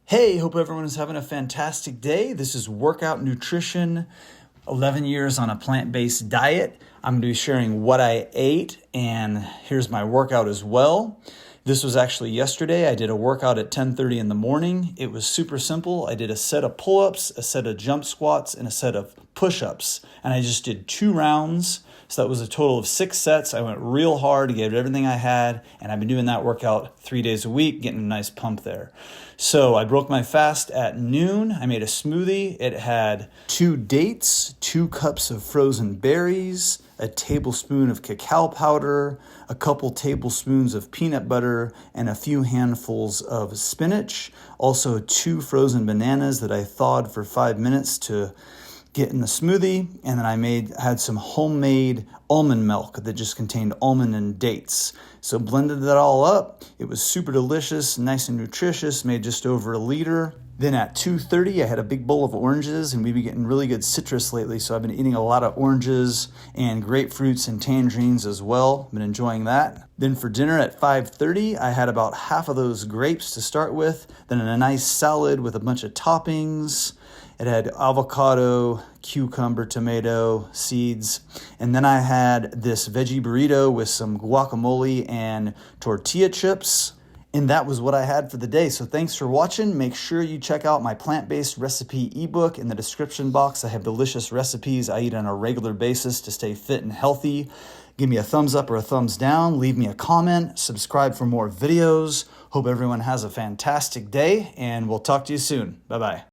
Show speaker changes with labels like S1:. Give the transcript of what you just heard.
S1: Hey, hope everyone is having a fantastic day. This is Workout Nutrition, 11 years on a plant-based diet. I'm going to be sharing what I ate, and here's my workout as well. This was actually yesterday. I did a workout at 10:30 in the morning. It was super simple. I did a set of pull-ups, a set of jump squats, and a set of push-ups, and I just did 2 rounds. So that was a total of 6 sets. I went real hard, gave it everything I had, and I've been doing that workout 3 days a week, getting a nice pump there. So I broke my fast at noon. I made a smoothie. It had 2 dates, 2 cups of frozen berries, a tablespoon of cacao powder, a couple tablespoons of peanut butter, and a few handfuls of spinach. Also 2 frozen bananas that I thawed for 5 minutes to get in the smoothie, and then I had some homemade almond milk that just contained almond and dates. So blended that all up. It was super delicious, nice and nutritious, made just over a liter. Then at 2:30, I had a big bowl of oranges, and we've been getting really good citrus lately, so I've been eating a lot of oranges and grapefruits and tangerines as well. Been enjoying that. Then for dinner at 5:30, I had about half of those grapes to start with, then a nice salad with a bunch of toppings. It had avocado, cucumber, tomato, seeds. And then I had this veggie burrito with some guacamole and tortilla chips. And that was what I had for the day. So thanks for watching. Make sure you check out my plant-based recipe ebook in the description box. I have delicious recipes I eat on a regular basis to stay fit and healthy. Give me a thumbs up or a thumbs down. Leave me a comment. Subscribe for more videos. Hope everyone has a fantastic day, and we'll talk to you soon. Bye-bye.